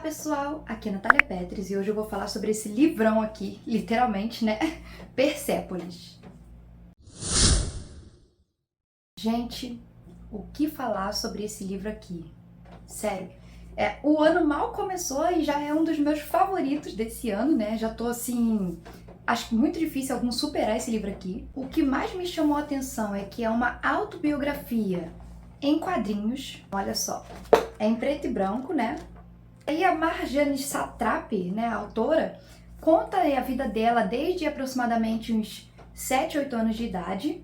pessoal, aqui é a Natália Petris e hoje eu vou falar sobre esse livrão aqui, literalmente, né? Persépolis. Gente, o que falar sobre esse livro aqui? Sério, o ano mal começou e já é um dos meus favoritos desse ano, né? Já tô assim, acho muito difícil algum superar esse livro aqui. O que mais me chamou a atenção é que é uma autobiografia em quadrinhos, olha só, é em preto e branco, né? E a Marjane Satrapi, né, a autora, conta a vida dela desde aproximadamente uns 7, 8 anos de idade,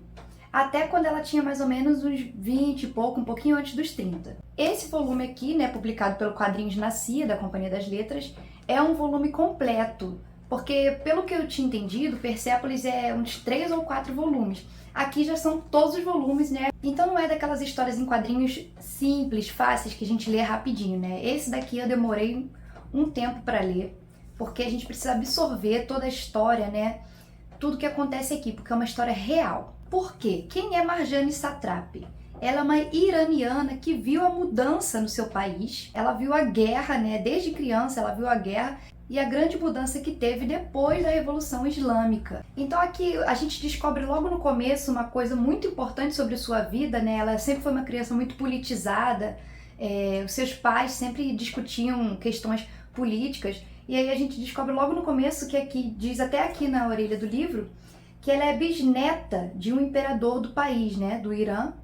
até quando ela tinha mais ou menos uns 20 e pouco, um pouquinho antes dos 30. Esse volume aqui, né, publicado pelo Quadrinhos na CIA, da Companhia das Letras, é um volume completo, porque, pelo que eu tinha entendido, Persépolis é uns 3 ou 4 volumes. Aqui já são todos os volumes, né? Então não é daquelas histórias em quadrinhos simples, fáceis, que a gente lê rapidinho, né? Esse daqui eu demorei um tempo para ler, porque a gente precisa absorver toda a história, né? Tudo que acontece aqui, porque é uma história real. Por quê? Quem é Marjane Satrapi? Ela é uma iraniana que viu a mudança no seu país. Ela viu a guerra, né? Desde criança ela viu a guerra e a grande mudança que teve depois da Revolução Islâmica. Então aqui a gente descobre logo no começo uma coisa muito importante sobre sua vida, né? Ela sempre foi uma criança muito politizada, os seus pais sempre discutiam questões políticas, e aí a gente descobre logo no começo que aqui, diz até aqui na orelha do livro, que ela é bisneta de um imperador do país, né? Do Irã.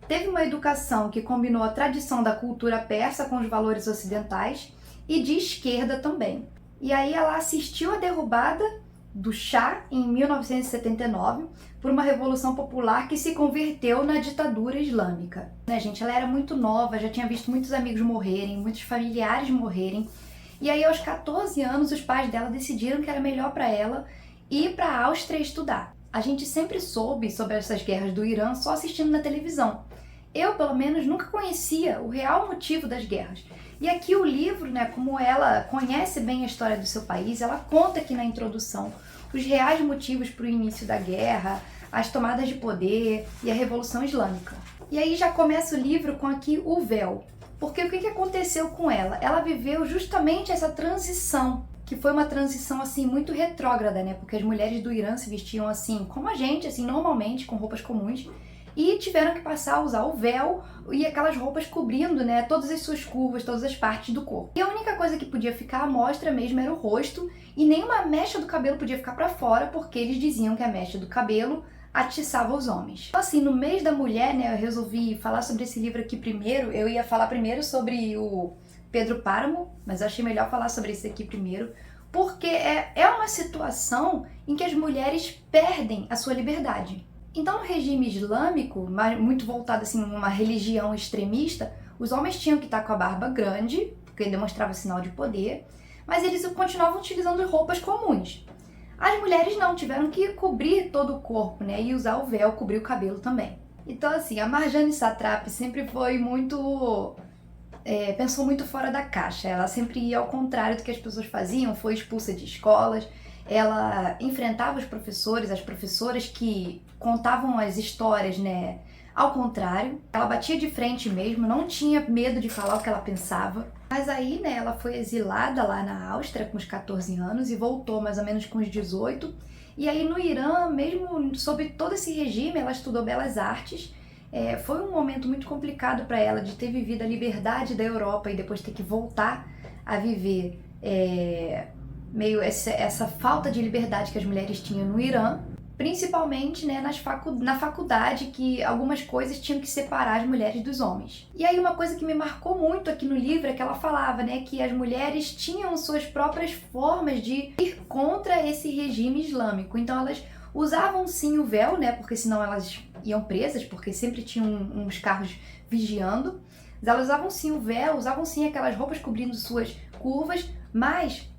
Teve uma educação que combinou a tradição da cultura persa com os valores ocidentais e de esquerda também. E aí ela assistiu à derrubada do Shah em 1979 por uma revolução popular que se converteu na ditadura islâmica. Né, gente? Ela era muito nova, já tinha visto muitos amigos morrerem, muitos familiares morrerem. E aí aos 14 anos os pais dela decidiram que era melhor para ela ir para a Áustria estudar. A gente sempre soube sobre essas guerras do Irã só assistindo na televisão. Eu, pelo menos, nunca conhecia o real motivo das guerras. E aqui o livro, né, como ela conhece bem a história do seu país, ela conta aqui na introdução os reais motivos para o início da guerra, as tomadas de poder e a Revolução Islâmica. E aí já começa o livro com aqui o véu. Porque o que aconteceu com ela? Ela viveu justamente essa transição, que foi uma transição assim muito retrógrada, né? Porque as mulheres do Irã se vestiam assim como a gente, assim normalmente, com roupas comuns, e tiveram que passar a usar o véu e aquelas roupas cobrindo, né, todas as suas curvas, todas as partes do corpo. E a única coisa que podia ficar à mostra mesmo era o rosto, e nenhuma mecha do cabelo podia ficar para fora, porque eles diziam que a mecha do cabelo atiçava os homens. Então, assim, no mês da mulher, né, eu resolvi falar sobre esse livro aqui primeiro. Eu ia falar primeiro sobre o Pedro Páramo, mas eu achei melhor falar sobre esse aqui primeiro, porque é uma situação em que as mulheres perdem a sua liberdade. Então, no regime islâmico, muito voltado assim uma religião extremista, os homens tinham que estar com a barba grande, porque demonstrava sinal de poder, mas eles continuavam utilizando roupas comuns. As mulheres não, tiveram que cobrir todo o corpo, né, e usar o véu, cobrir o cabelo também. Então, assim, a Marjane Satrapi sempre foi muito... pensou muito fora da caixa. Ela sempre ia ao contrário do que as pessoas faziam, foi expulsa de escolas. Ela enfrentava os professores, as professoras que contavam as histórias, né, ao contrário. Ela batia de frente mesmo, não tinha medo de falar o que ela pensava. Mas aí, né, ela foi exilada lá na Áustria com os 14 anos e voltou mais ou menos com os 18. E aí no Irã, mesmo sob todo esse regime, ela estudou Belas Artes. Foi um momento muito complicado para ela de ter vivido a liberdade da Europa e depois ter que voltar a viver meio essa falta de liberdade que as mulheres tinham no Irã, principalmente, né, na faculdade, que algumas coisas tinham que separar as mulheres dos homens. E aí uma coisa que me marcou muito aqui no livro é que ela falava, né, que as mulheres tinham suas próprias formas de ir contra esse regime islâmico. Então elas usavam sim o véu, né, porque senão elas iam presas, porque sempre tinham uns carros vigiando. Mas elas usavam sim o véu, usavam sim aquelas roupas cobrindo suas curvas, mas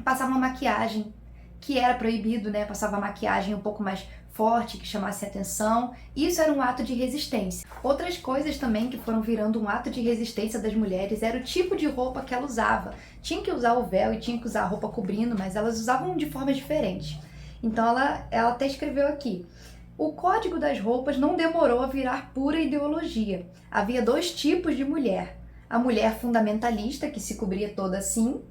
passavam maquiagem, que era proibido, né? Passava maquiagem um pouco mais forte, que chamasse atenção. Isso era um ato de resistência. Outras coisas também que foram virando um ato de resistência das mulheres era o tipo de roupa que ela usava. Tinha que usar o véu e tinha que usar a roupa cobrindo, mas elas usavam de forma diferente. Então ela até escreveu aqui: o código das roupas não demorou a virar pura ideologia. Havia 2 tipos de mulher: a mulher fundamentalista, que se cobria toda assim,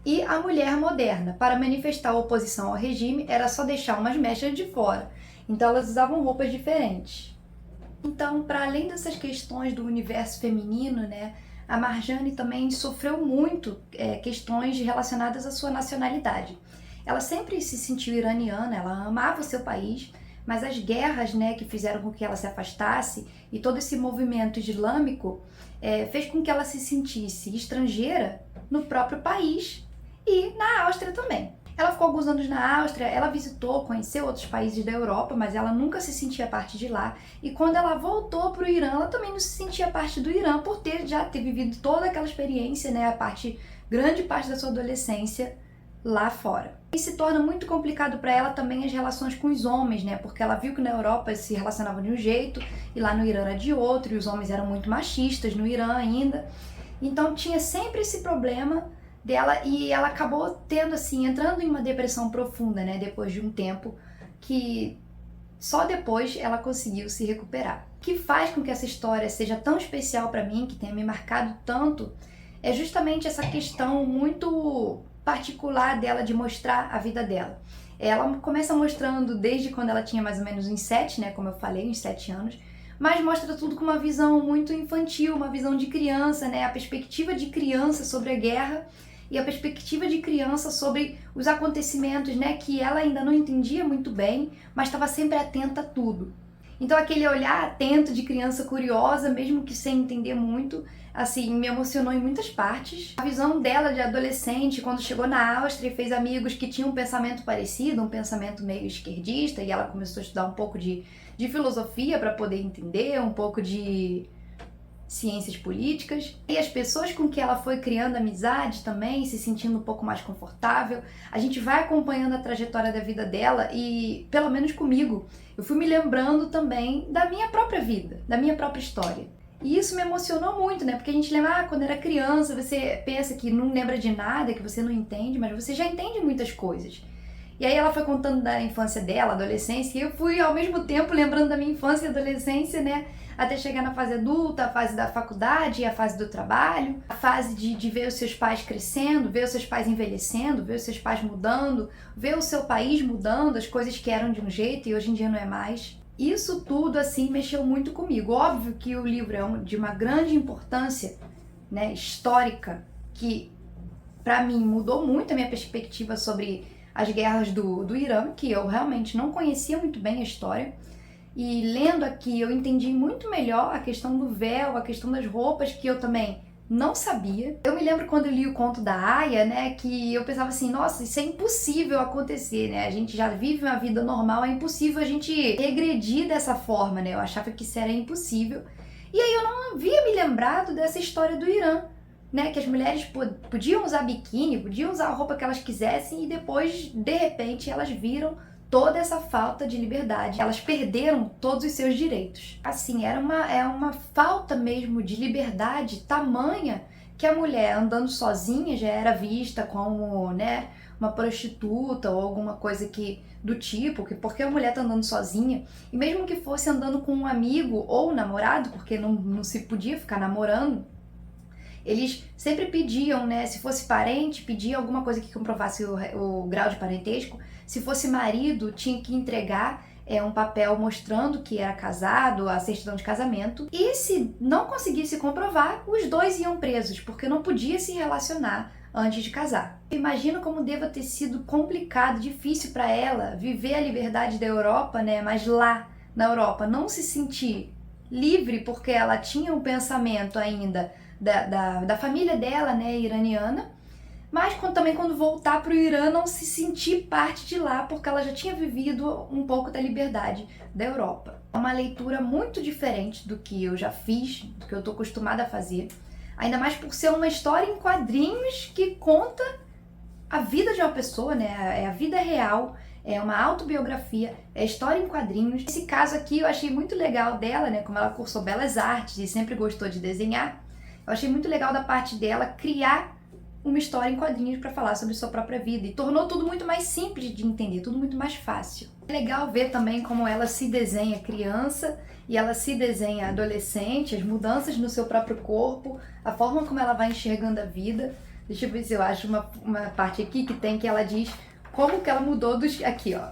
e a mulher moderna. Para manifestar oposição ao regime, era só deixar umas mechas de fora. Então elas usavam roupas diferentes. Então, para além dessas questões do universo feminino, né, a Marjane também sofreu muito questões relacionadas à sua nacionalidade. Ela sempre se sentiu iraniana, ela amava o seu país, mas as guerras, né, que fizeram com que ela se afastasse e todo esse movimento islâmico fez com que ela se sentisse estrangeira no próprio país e na Áustria também. Ela ficou alguns anos na Áustria, ela visitou, conheceu outros países da Europa, mas ela nunca se sentia parte de lá. E quando ela voltou para o Irã, ela também não se sentia parte do Irã, por já ter vivido toda aquela experiência, né, grande parte da sua adolescência lá fora. E se torna muito complicado para ela também as relações com os homens, né, porque ela viu que na Europa se relacionavam de um jeito e lá no Irã era de outro, e os homens eram muito machistas no Irã ainda. Então tinha sempre esse problema dela e ela acabou tendo assim, entrando em uma depressão profunda, né, depois de um tempo que só depois ela conseguiu se recuperar. O que faz com que essa história seja tão especial para mim, que tenha me marcado tanto, é justamente essa questão muito particular dela de mostrar a vida dela. Ela começa mostrando desde quando ela tinha mais ou menos uns 7, né, como eu falei, uns 7 anos, mas mostra tudo com uma visão muito infantil, uma visão de criança, né, a perspectiva de criança sobre a guerra e a perspectiva de criança sobre os acontecimentos, né, que ela ainda não entendia muito bem, mas estava sempre atenta a tudo. Então aquele olhar atento de criança curiosa, mesmo que sem entender muito, assim, me emocionou em muitas partes. A visão dela de adolescente, quando chegou na Áustria e fez amigos que tinham um pensamento parecido, um pensamento meio esquerdista, e ela começou a estudar um pouco de filosofia para poder entender, um pouco de ciências políticas, e as pessoas com que ela foi criando amizade também, se sentindo um pouco mais confortável. A gente vai acompanhando a trajetória da vida dela e, pelo menos comigo, eu fui me lembrando também da minha própria vida, da minha própria história. E isso me emocionou muito, né? Porque a gente lembra, quando era criança, você pensa que não lembra de nada, que você não entende, mas você já entende muitas coisas. E aí ela foi contando da infância dela, adolescência, e eu fui ao mesmo tempo lembrando da minha infância e adolescência, né? Até chegar na fase adulta, a fase da faculdade, a fase do trabalho, a fase de ver os seus pais crescendo, ver os seus pais envelhecendo, ver os seus pais mudando, ver o seu país mudando, as coisas que eram de um jeito e hoje em dia não é mais. Isso tudo, assim, mexeu muito comigo. Óbvio que o livro é de uma grande importância, né, histórica, que para mim mudou muito a minha perspectiva sobre as guerras do Irã, que eu realmente não conhecia muito bem a história. E lendo aqui eu entendi muito melhor a questão do véu, a questão das roupas, que eu também não sabia. Eu me lembro quando eu li o conto da Aya, né, que eu pensava assim, nossa, isso é impossível acontecer, né? A gente já vive uma vida normal, é impossível a gente regredir dessa forma, né? Eu achava que isso era impossível. E aí eu não havia me lembrado dessa história do Irã, né, que as mulheres podiam usar biquíni, podiam usar a roupa que elas quisessem e depois, de repente, elas viram toda essa falta de liberdade. Elas perderam todos os seus direitos. Assim, é uma falta mesmo de liberdade tamanha que a mulher andando sozinha já era vista como, né, uma prostituta ou alguma coisa do tipo, porque a mulher tá andando sozinha, e mesmo que fosse andando com um amigo ou um namorado, porque não se podia ficar namorando, eles sempre pediam, né, se fosse parente, pedia alguma coisa que comprovasse o grau de parentesco. Se fosse marido, tinha que entregar um papel mostrando que era casado, a certidão de casamento. E se não conseguisse comprovar, os dois iam presos, porque não podia se relacionar antes de casar. Imagino como deva ter sido complicado, difícil para ela viver a liberdade da Europa, né, mas lá na Europa não se sentir livre, porque ela tinha um pensamento ainda da família dela, né, iraniana, mas também quando voltar para o Irã não se sentir parte de lá, porque ela já tinha vivido um pouco da liberdade da Europa. É uma leitura muito diferente do que eu já fiz, do que eu estou acostumada a fazer, ainda mais por ser uma história em quadrinhos que conta a vida de uma pessoa, né, é a vida real, é uma autobiografia, é história em quadrinhos. Esse caso aqui eu achei muito legal dela, né, como ela cursou Belas Artes e sempre gostou de desenhar, eu achei muito legal da parte dela criar uma história em quadrinhos para falar sobre sua própria vida e tornou tudo muito mais simples de entender, tudo muito mais fácil. É legal ver também como ela se desenha criança e ela se desenha adolescente, as mudanças no seu próprio corpo, a forma como ela vai enxergando a vida. Deixa eu ver se eu acho uma parte aqui que tem que ela diz como que ela mudou dos... Aqui, ó.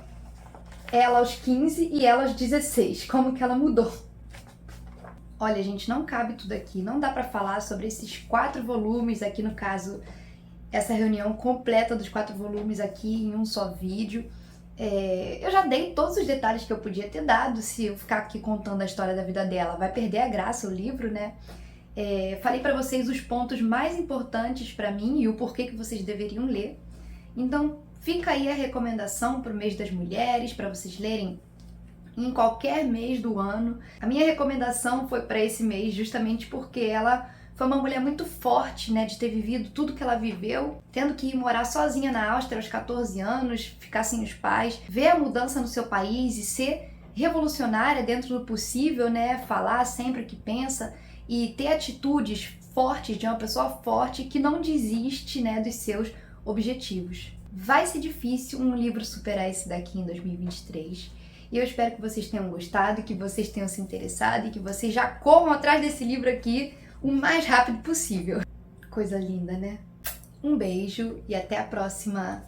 Ela aos 15 e ela aos 16. Como que ela mudou. Olha, gente, não cabe tudo aqui. Não dá pra falar sobre esses 4 volumes, aqui no caso, essa reunião completa dos 4 volumes aqui em um só vídeo. Eu já dei todos os detalhes que eu podia ter dado. Se eu ficar aqui contando a história da vida dela, vai perder a graça o livro, né? Falei pra vocês os pontos mais importantes pra mim e o porquê que vocês deveriam ler. Então, fica aí a recomendação pro mês das mulheres, pra vocês lerem em qualquer mês do ano. A minha recomendação foi pra esse mês justamente porque ela foi uma mulher muito forte, né, de ter vivido tudo que ela viveu, tendo que ir morar sozinha na Áustria aos 14 anos, ficar sem os pais, ver a mudança no seu país e ser revolucionária dentro do possível, né, falar sempre o que pensa e ter atitudes fortes de uma pessoa forte que não desiste, né, dos seus objetivos. Vai ser difícil um livro superar esse daqui em 2023. E eu espero que vocês tenham gostado, que vocês tenham se interessado e que vocês já corram atrás desse livro aqui o mais rápido possível. Coisa linda, né? Um beijo e até a próxima!